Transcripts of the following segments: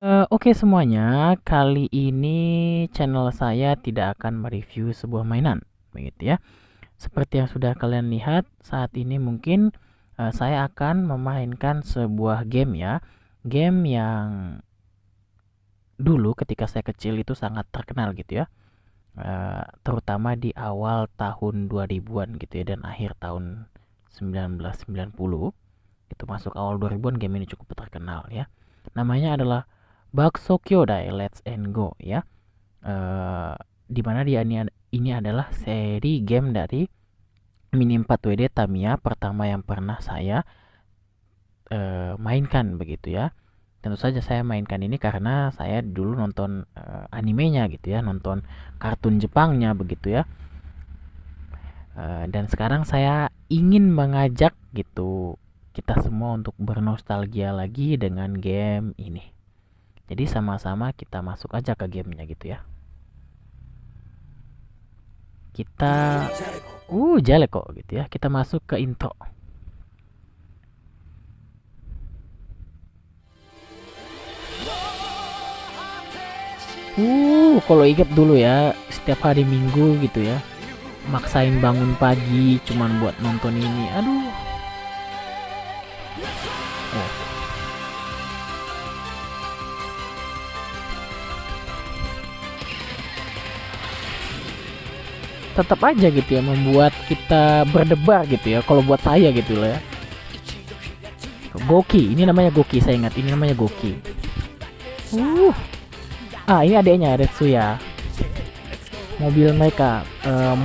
Oke semuanya, kali ini channel saya tidak akan mereview sebuah mainan, begitu ya. Seperti yang sudah kalian lihat, saat ini mungkin saya akan memainkan sebuah game ya. Game yang dulu ketika saya kecil itu sangat terkenal gitu ya. Terutama di awal tahun 2000-an gitu ya dan akhir tahun 1990. Itu masuk awal 2000-an game ini cukup terkenal ya. Namanya adalah Bakso Kyodai Let's and Go ya. Eh di mana ini adalah seri game dari Mini 4WD Tamiya pertama yang pernah saya mainkan begitu ya. Tentu saja saya mainkan ini karena saya dulu nonton animenya gitu ya, nonton kartun Jepangnya begitu ya. Dan sekarang saya ingin mengajak gitu kita semua untuk bernostalgia lagi dengan game ini. Jadi sama-sama kita masuk aja ke gamenya gitu ya. Kita jelek kok gitu ya. Kita masuk ke intro. Kalau inget dulu ya, setiap hari Minggu gitu ya, maksain bangun pagi cuman buat nonton ini. Aduh. Oh, tetap aja gitu ya membuat kita berdebar gitu ya. Kalau buat saya gitu lah ya. Goki, ini namanya Goki, saya ingat ini namanya Goki. Uh, ini adanya Retsuya. Mobil mereka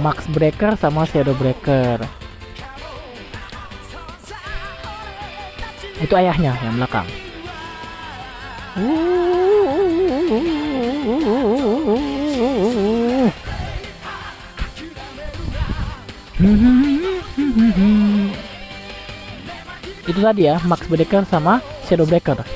Max Breaker sama Shadow Breaker. Itu ayahnya yang belakang. Itu tadi ya, Max Breaker sama Shadow Breaker.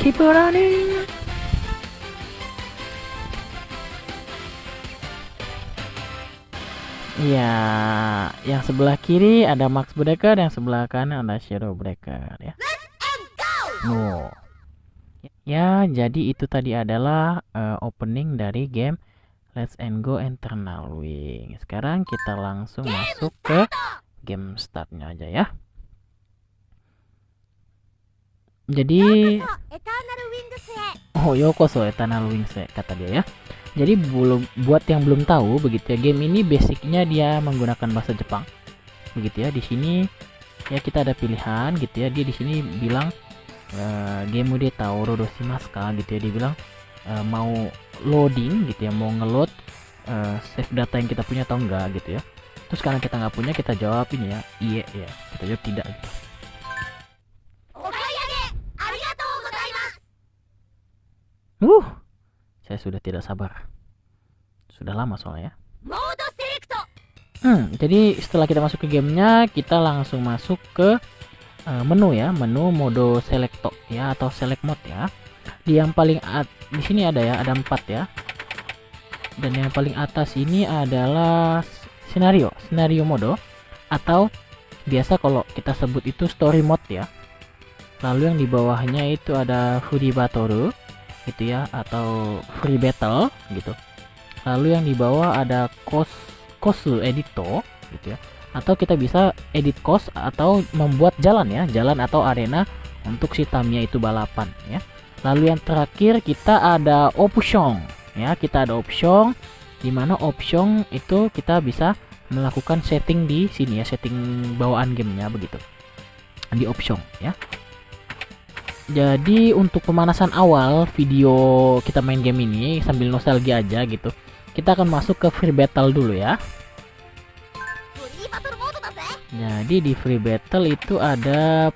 Keep running. Iya, yang sebelah kiri ada Max Breaker, yang sebelah kanan ada Shadow Breaker ya. No. Ya, jadi itu tadi adalah opening dari game Let's and Go Eternal Wing. Sekarang kita langsung masuk ke game startnya aja ya. Jadi Yokoso Eternal Wings kata dia ya. Jadi buat yang belum tahu begitu ya, game ini basicnya dia menggunakan bahasa Jepang. Begitu ya. Di sini ya kita ada pilihan gitu ya. Dia di sini bilang game de tauro doshimasu gitu ya. Dia bilang mau loading gitu ya, mau ngeload save data yang kita punya atau enggak gitu ya. Terus karena kita nggak punya, kita jawab ini ya, iya ya. Kita jawab tidak gitu. Saya sudah tidak sabar. Sudah lama soalnya. Jadi setelah kita masuk ke gamenya, kita langsung masuk ke menu ya, menu mode selecto ya atau select mode ya. Di yang paling di sini ada ya, ada 4 ya. Dan yang paling atas ini adalah scenario mode atau biasa kalau kita sebut itu story mode ya. Lalu yang di bawahnya itu ada free battle gitu ya atau free battle gitu. Lalu yang di bawah ada cost edito gitu ya. Atau kita bisa edit cost atau membuat jalan ya, jalan atau arena untuk si Tamiya itu balapan ya. Lalu yang terakhir kita ada option ya, kita ada option di mana option itu kita bisa melakukan setting di sini ya, setting bawaan gamenya begitu. Di option ya. Jadi untuk pemanasan awal video kita main game ini sambil nostalgia aja gitu, kita akan masuk ke free battle dulu ya. Jadi di free battle itu ada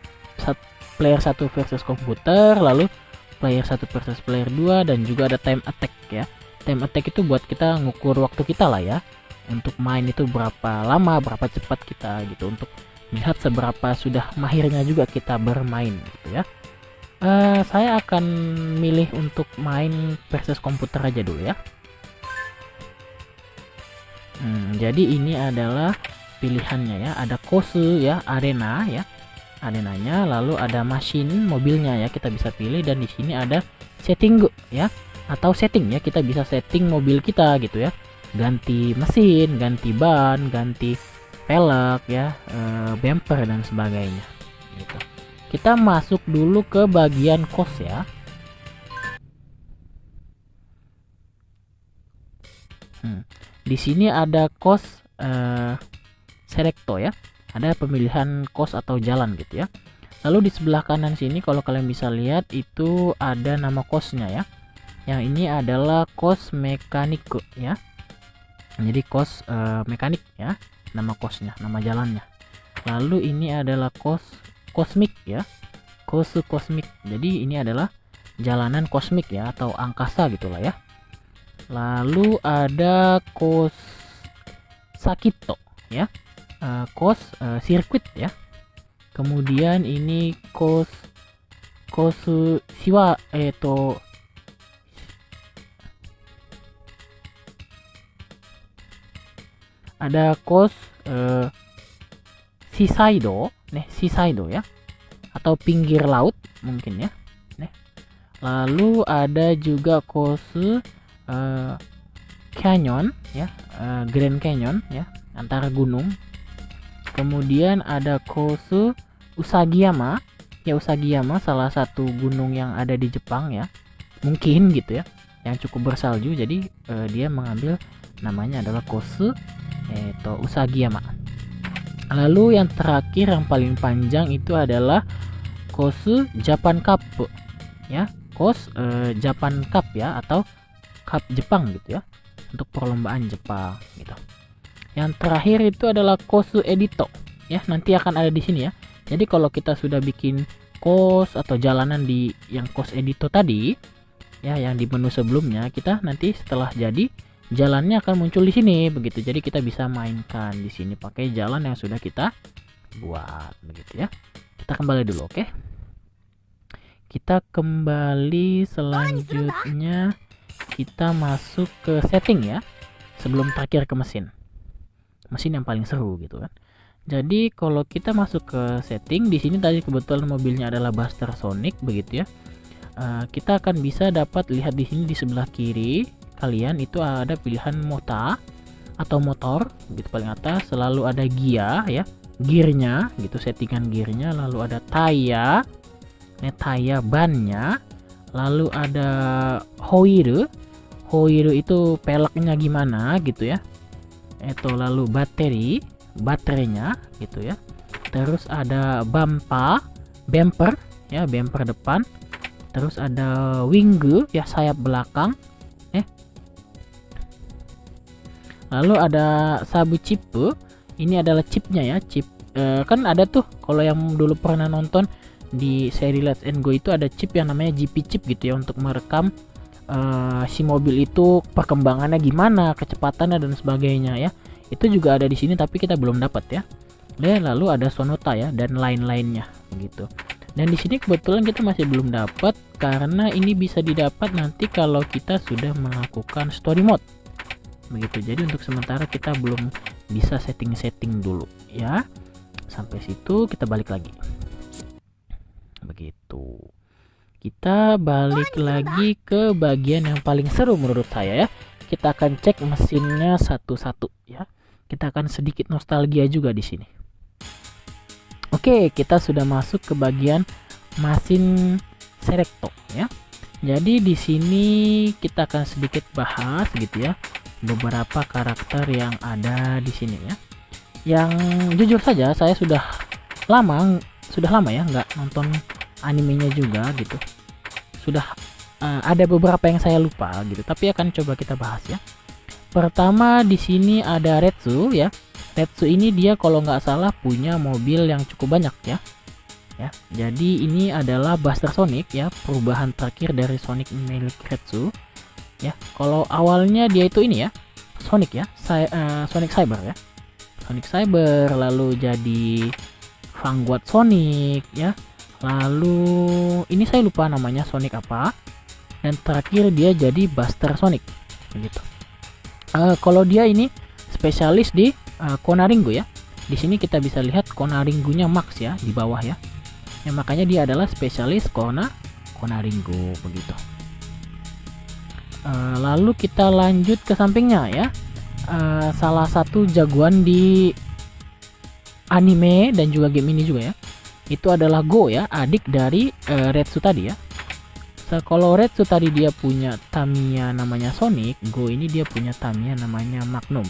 player 1 versus komputer, lalu player 1 versus player 2, dan juga ada time attack ya. Time attack itu buat kita ngukur waktu kita lah ya, untuk main itu berapa lama, berapa cepat kita gitu, untuk Lihat seberapa sudah mahirnya juga kita bermain gitu ya. Saya akan milih untuk main versus komputer aja dulu ya. Jadi ini adalah pilihannya ya, ada kose ya, arena ya, arenanya, lalu ada mesin mobilnya ya, kita bisa pilih, dan di sini ada setting ya, atau setting ya, kita bisa setting mobil kita gitu ya, ganti mesin, ganti ban, ganti velg ya, bumper dan sebagainya gitu. Kita masuk dulu ke bagian kos ya. Di sini ada kos selecto ya, ada pemilihan kos atau jalan gitu ya. Lalu di sebelah kanan sini kalau kalian bisa lihat itu ada nama kosnya ya. Yang ini adalah kos mekanik ya. Jadi kos mekanik ya, nama kosnya, nama jalannya. Lalu ini adalah kos kosmik ya, kos kosmik. Jadi ini adalah jalanan kosmik ya, atau angkasa gitulah ya. Lalu ada kos sakito ya, kos sirkuit ya. Kemudian ini kos siwa ada kos seaside ya, atau pinggir laut mungkin ya. Lalu ada juga kos canyon ya, Grand Canyon ya, antara gunung. Kemudian ada kos Usagiyama ya, Usagiyama salah satu gunung yang ada di Jepang ya, mungkin gitu ya, yang cukup bersalju, jadi dia mengambil namanya adalah kos Usagiyama. Lalu yang terakhir yang paling panjang itu adalah kos Japan Cup ya, kos Japan Cup ya, atau Cup Jepang gitu ya, untuk perlombaan Jepang gitu. Yang terakhir itu adalah kos edito ya, nanti akan ada di sini ya. Jadi kalau kita sudah bikin kos atau jalanan di yang kos edito tadi ya, yang di menu sebelumnya, kita nanti setelah jadi jalannya akan muncul di sini begitu. Jadi kita bisa mainkan di sini pakai jalan yang sudah kita buat begitu ya. Kita kembali dulu, oke? Kita kembali, selanjutnya kita masuk ke setting ya, sebelum terakhir ke mesin yang paling seru gitu kan. Jadi kalau kita masuk ke setting di sini, tadi kebetulan mobilnya adalah Buster Sonic begitu ya. Kita akan bisa dapat lihat di sini di sebelah kiri kalian itu ada pilihan mota atau motor gitu paling atas, selalu ada gear ya, gearnya gitu, settingan gearnya, lalu ada taya bannya, lalu ada hoiru itu peleknya gimana gitu ya, itu lalu baterainya gitu ya, terus ada bumper ya, bumper depan, terus ada wing ya, sayap belakang lalu ada sabu chip, ini adalah chipnya ya, chip kan ada tuh kalau yang dulu pernah nonton di seri Let's and Go itu ada chip yang namanya GP chip gitu ya, untuk merekam si mobil itu perkembangannya gimana, kecepatannya dan sebagainya ya. Itu juga ada di sini tapi kita belum dapat ya. Dan lalu ada Sonota ya, dan lain-lainnya gitu. Dan di sini kebetulan kita masih belum dapat karena ini bisa didapat nanti kalau kita sudah melakukan story mode begitu. Jadi untuk sementara kita belum bisa setting dulu ya. Sampai situ kita balik lagi begitu. Kita balik lagi ke bagian yang paling seru menurut saya ya. Kita akan cek mesinnya satu-satu ya. Kita akan sedikit nostalgia juga di sini. Oke, kita sudah masuk ke bagian mesin selecto ya. Jadi di sini kita akan sedikit bahas gitu ya, beberapa karakter yang ada di sini ya. Yang jujur saja saya sudah lama ya nggak nonton animenya juga gitu. Sudah ada beberapa yang saya lupa gitu, tapi akan coba kita bahas ya. Pertama di sini ada Retsu ya. Retsu ini dia kalau nggak salah punya mobil yang cukup banyak ya. Jadi ini adalah Buster Sonic ya, perubahan terakhir dari Sonic milik Retsu ya. Kalau awalnya dia itu ini ya, Sonic ya, Sonic Cyber ya. Sonic Cyber lalu jadi Vanguard Sonic ya. Lalu ini saya lupa namanya Sonic apa. Dan terakhir dia jadi Buster Sonic begitu. Kalau dia ini spesialis di Konaringo ya. Di sini kita bisa lihat Konaringo-nya max ya di bawah ya. Ya makanya dia adalah spesialis Konaringo begitu. Lalu kita lanjut ke sampingnya ya. Salah satu jagoan di anime dan juga game ini juga ya, itu adalah Go ya, adik dari Retsu tadi ya. Kalau Retsu tadi dia punya Tamiya namanya Sonic, Go ini dia punya Tamiya namanya Magnum.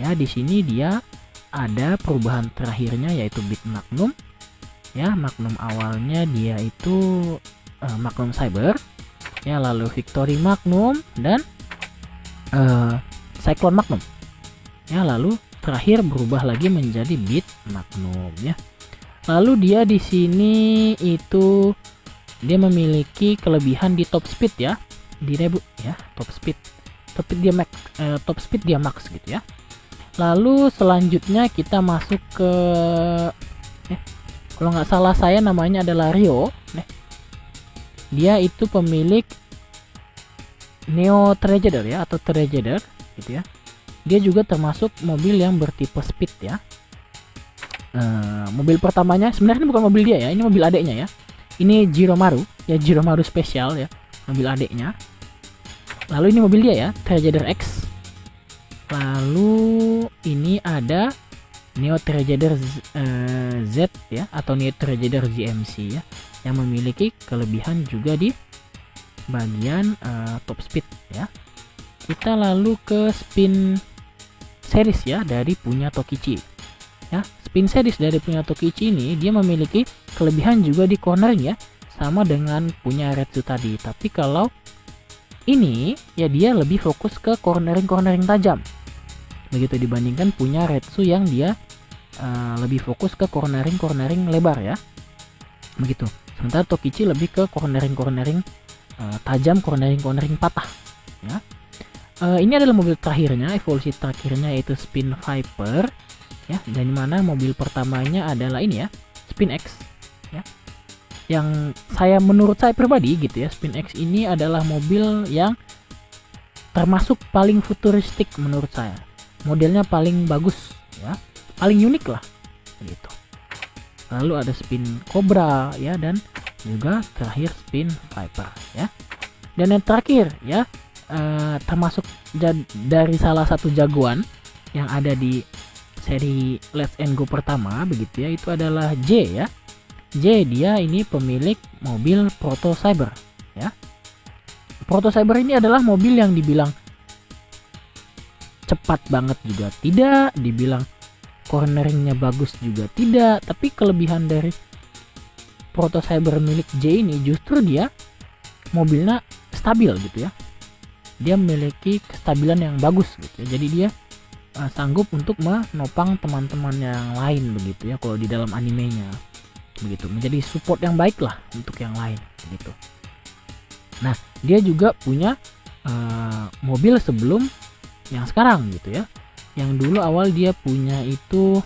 Ya, di sini dia ada perubahan terakhirnya yaitu bit Magnum. Ya, Magnum awalnya dia itu Magnum Cyber. Ya, lalu Victory Magnum dan Cyclone Magnum. Ya, lalu terakhir berubah lagi menjadi bit Magnum ya. Lalu dia di sini itu dia memiliki kelebihan di top speed ya, di reboot ya, top speed dia max gitu ya. Lalu selanjutnya kita masuk ke kalau nggak salah saya namanya adalah Rio. Dia itu pemilik Neo Trajeader ya, atau Trajeader gitu ya. Dia juga termasuk mobil yang bertipe speed ya. Mobil pertamanya sebenarnya ini bukan mobil dia ya, ini mobil adeknya ya. Ini Jiromaru ya, Jiromaru spesial ya, mobil adeknya. Lalu ini mobil dia ya, Trajeader X. Lalu ini ada Neo Trajeader Z ya, atau Neo Trajeader ZMC ya, yang memiliki kelebihan juga di bagian top speed ya. Kita lalu ke spin series ya dari punya Tokichi ya. Spin series dari punya Tokichi ini dia memiliki kelebihan juga di cornering ya, sama dengan punya Retsu tadi. Tapi kalau ini ya dia lebih fokus ke cornering tajam begitu, dibandingkan punya Retsu yang dia lebih fokus ke cornering lebar ya begitu. Sementara Tokichi lebih ke cornering tajam, cornering patah ya. Ini adalah mobil terakhirnya, evolusi terakhirnya yaitu Spin Viper ya, dan mana mobil pertamanya adalah ini ya, Spin X ya. Yang menurut saya pribadi gitu ya, Spin X ini adalah mobil yang termasuk paling futuristik menurut saya. Modelnya paling bagus ya, paling unik lah gitu. Lalu ada Spin Cobra ya, dan juga terakhir Spin Viper ya. Dan yang terakhir ya, termasuk dari salah satu jagoan yang ada di seri Let's and Go pertama begitu ya, itu adalah J ya. J dia ini pemilik mobil Proto Cyber ya. Proto Cyber ini adalah mobil yang dibilang cepat banget juga tidak, dibilang corneringnya bagus juga tidak, tapi kelebihan dari Proto Cyber milik J ini justru dia mobilnya stabil gitu ya. Dia memiliki kestabilan yang bagus gitu ya. Jadi dia sanggup untuk menopang teman-teman yang lain begitu ya, kalau di dalam animenya begitu, menjadi support yang baik lah untuk yang lain begitu. Nah, dia juga punya mobil sebelum yang sekarang gitu ya. Yang dulu awal dia punya itu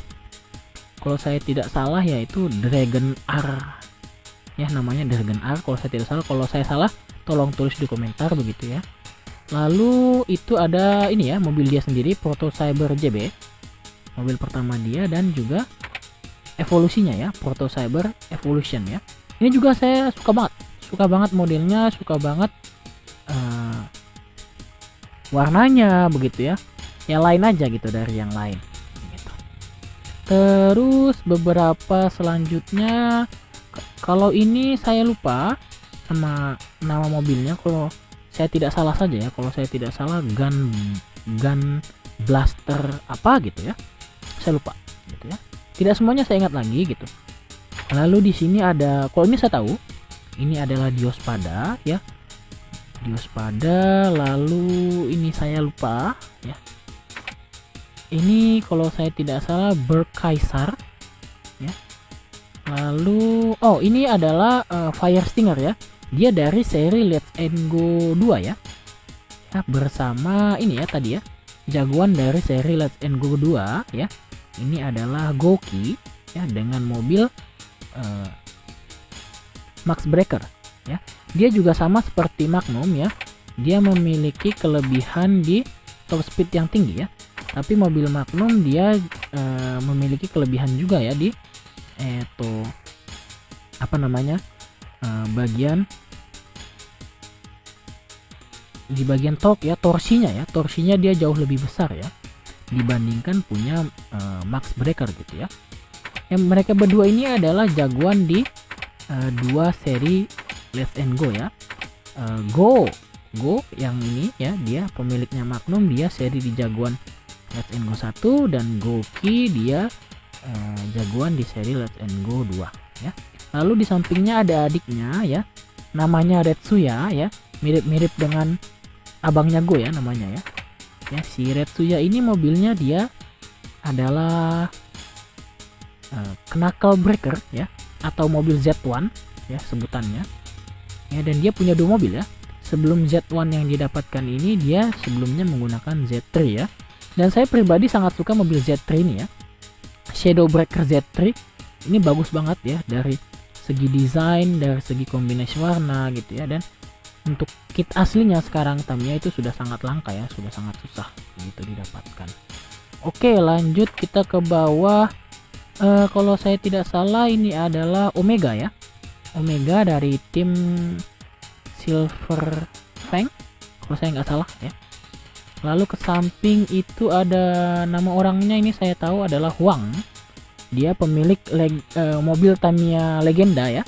kalau saya tidak salah yaitu Dragon R ya, namanya Dragon R kalau saya tidak salah. Kalau saya salah tolong tulis di komentar begitu ya. Lalu itu ada ini ya, mobil dia sendiri Proto Cyber JB, mobil pertama dia, dan juga evolusinya ya, Proto Cyber Evolution ya. Ini juga saya suka banget modelnya, suka banget warnanya begitu ya. Yang lain aja gitu dari yang lain gitu. Terus beberapa selanjutnya, kalau ini saya lupa sama nama mobilnya, kalau saya tidak salah saja ya, kalau saya tidak salah gun blaster apa gitu ya, saya lupa gitu ya. Tidak semuanya saya ingat lagi gitu. Lalu di sini ada, kalau ini saya tahu, ini adalah Diospada ya, Diospada. Lalu ini saya lupa ya. Ini kalau saya tidak salah Berkaisar ya. Lalu ini adalah Fire Stinger ya. Dia dari seri Let's and Go 2 ya. Ya, bersama ini ya tadi ya, jagoan dari seri Let's and Go 2 ya. Ini adalah Goki ya dengan mobil Max Breaker ya. Dia juga sama seperti Magnum ya. Dia memiliki kelebihan di top speed yang tinggi ya. Tapi mobil Magnum dia memiliki kelebihan juga ya di bagian torque ya, torsinya dia jauh lebih besar ya dibandingkan punya Max Breaker gitu ya. Yang mereka berdua ini adalah jagoan di dua seri Let's and Go ya. Go yang ini ya, dia pemiliknya Magnum, dia seri di jagoan Let's and Go 1, dan Goki dia jagoan di seri Let's and Go 2 ya. Lalu di sampingnya ada adiknya ya, namanya Retsuya ya, mirip-mirip dengan abangnya Go ya namanya ya. Ya, si Retsuya ini mobilnya dia adalah Knuckle Breaker ya, atau mobil Z1 ya sebutannya. Ya, dan dia punya dua mobil ya. Sebelum Z1 yang didapatkan ini, dia sebelumnya menggunakan Z3 ya. Dan saya pribadi sangat suka mobil Z3 ini ya. Shadow Breaker Z3 ini bagus banget ya, dari segi desain, dari segi kombinasi warna gitu ya. Dan untuk kit aslinya sekarang Tamiya itu sudah sangat langka ya, sudah sangat susah gitu didapatkan. Oke, lanjut kita ke bawah. Kalau saya tidak salah ini adalah Omega ya. Omega dari tim Silver Fang kalau saya nggak salah ya. Lalu ke samping itu ada nama orangnya, ini saya tahu adalah Huang. Dia pemilik mobil Tamiya legenda ya,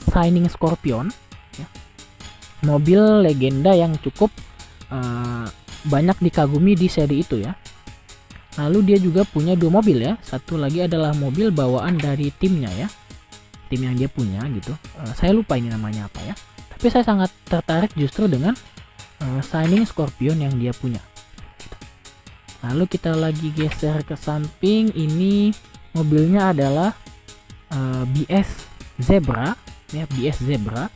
Shining Scorpion ya. Mobil legenda yang cukup banyak dikagumi di seri itu ya. Lalu dia juga punya dua mobil ya. Satu lagi adalah mobil bawaan dari timnya ya, tim yang dia punya gitu. Saya lupa ini namanya apa ya. Tapi saya sangat tertarik justru dengan Shining Scorpion yang dia punya. Lalu kita lagi geser ke samping, ini mobilnya adalah BS Zebra ya, BS Zebra.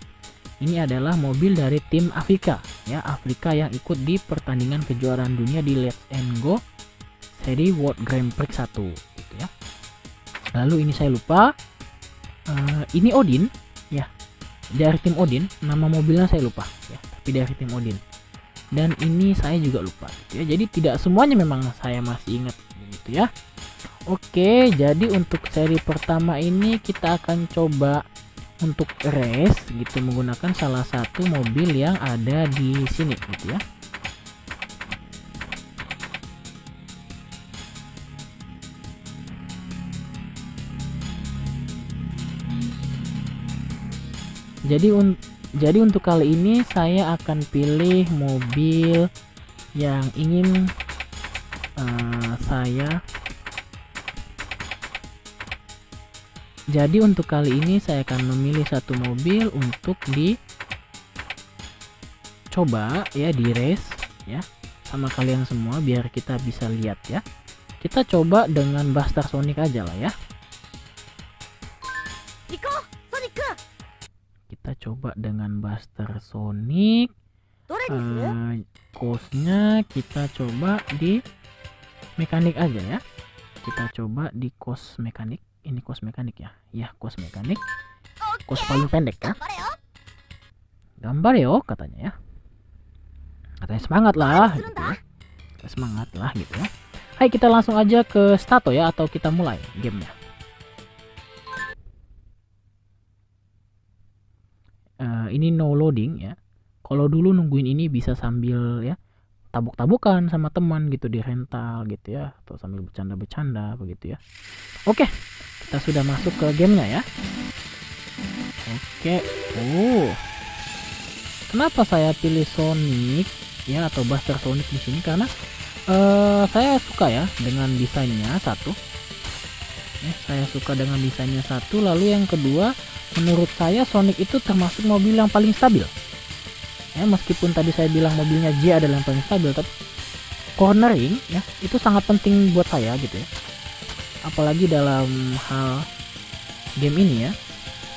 Ini adalah mobil dari tim Afrika ya, Afrika yang ikut di pertandingan kejuaraan dunia di Let's and Go seri World Grand Prix 1 gitu ya. Lalu ini saya lupa, ini Odin ya, dari tim Odin, nama mobilnya saya lupa ya, tapi dari tim Odin. Dan ini saya juga lupa gitu ya. Jadi tidak semuanya memang saya masih ingat gitu ya. Oke, jadi untuk seri pertama ini kita akan coba untuk race gitu menggunakan salah satu mobil yang ada di sini gitu ya. Jadi untuk kali ini saya akan pilih mobil yang ingin Jadi untuk kali ini saya akan memilih satu mobil untuk dicoba ya, di race ya sama kalian semua biar kita bisa lihat ya. Kita coba dengan Buster Sonic aja lah ya. Kita coba dengan Buster Sonic. Coastnya kita coba di mekanik aja ya. Kita coba di coast mekanik. Ini coast mekanik ya. Ya, coast mekanik. Coast paling pendek ya. Gambar yo katanya ya. Katanya semangat lah gitu ya. Semangat lah gitu ya. Hai, kita langsung aja ke start ya, atau kita mulai gamenya. Ini no loading ya. Kalau dulu nungguin ini bisa sambil ya tabuk-tabukan sama teman gitu di rental gitu ya, atau sambil bercanda-bercanda begitu ya. Oke, kita sudah masuk ke gamenya ya. Oke. Kenapa saya pilih Sonic ya, atau Buster Sonic di sini? Karena saya suka ya dengan desainnya satu. Saya suka dengan desainnya satu. Lalu yang kedua, menurut saya Sonic itu termasuk mobil yang paling stabil. Ya, meskipun tadi saya bilang mobilnya J adalah yang paling stabil, tapi cornering ya itu sangat penting buat saya gitu ya. Apalagi dalam hal game ini ya.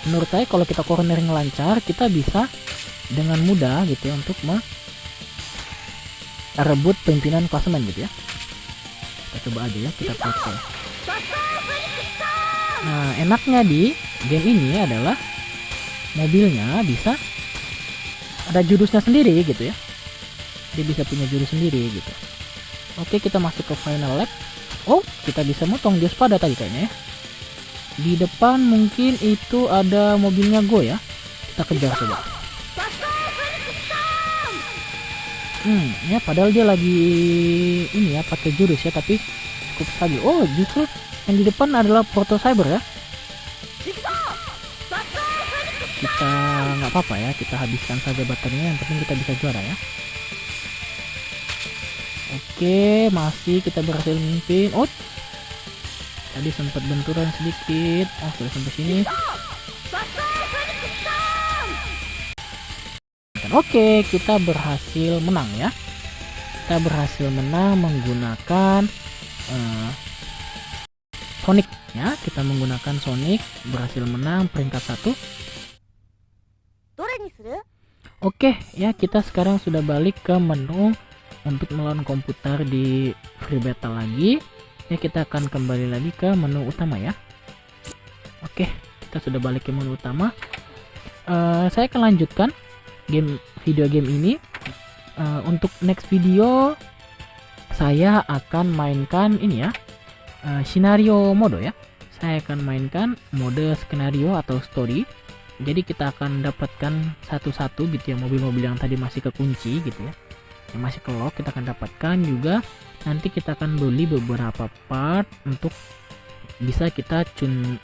Menurut saya kalau kita cornering lancar, kita bisa dengan mudah gitu ya untuk merebut pimpinan klasemen gitu ya. Kita coba aja ya, kita pakai Nah, enaknya di game ini adalah mobilnya bisa ada jurusnya sendiri gitu ya. Dia bisa punya jurus sendiri gitu. Oke, kita masuk ke final lap. Oh, kita bisa motong dia pada tadi kayaknya ya. Di depan mungkin itu ada mobilnya Go ya. Kita kejar coba. Ya padahal dia lagi ini ya pakai jurus ya, tapi cukup stabil. Oh, justru yang di depan adalah Proto Cyber ya. Kita nggak apa-apa ya, kita habiskan saja baterainya, yang penting kita bisa juara ya. Oke, masih kita berhasil memimpin. Oh, tadi sempat benturan sedikit. Oh, sudah sampai sini. Dan oke, kita berhasil menang ya. Kita berhasil menang menggunakan Sonic ya. Kita menggunakan Sonic, berhasil menang peringkat 1. Oke ya, kita sekarang sudah balik ke menu untuk melawan komputer di free beta lagi ya. Kita akan kembali lagi ke menu utama ya. Oke, kita sudah balik ke menu utama. Saya akan lanjutkan video game ini. Untuk next video saya akan mainkan ini ya, scenario mode ya. Saya akan mainkan mode skenario atau story. Jadi kita akan dapatkan satu-satu gitu ya, mobil-mobil yang tadi masih kekunci gitu ya, yang masih ke lock kita akan dapatkan juga. Nanti kita akan beli beberapa part untuk bisa kita tune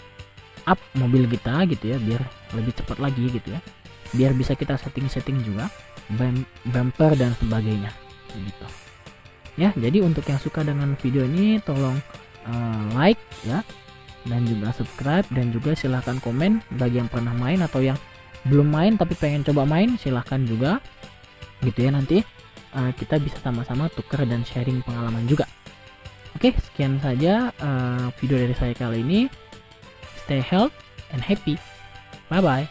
up mobil kita gitu ya, biar lebih cepat lagi gitu ya, biar bisa kita setting-setting juga bumper dan sebagainya gitu ya. Jadi untuk yang suka dengan video ini tolong like ya, dan juga subscribe, dan juga silahkan komen bagi yang pernah main atau yang belum main tapi pengen coba main, silahkan juga gitu ya. Nanti kita bisa sama-sama tuker dan sharing pengalaman juga. Oke, sekian saja video dari saya kali ini. Stay healthy and happy. Bye bye.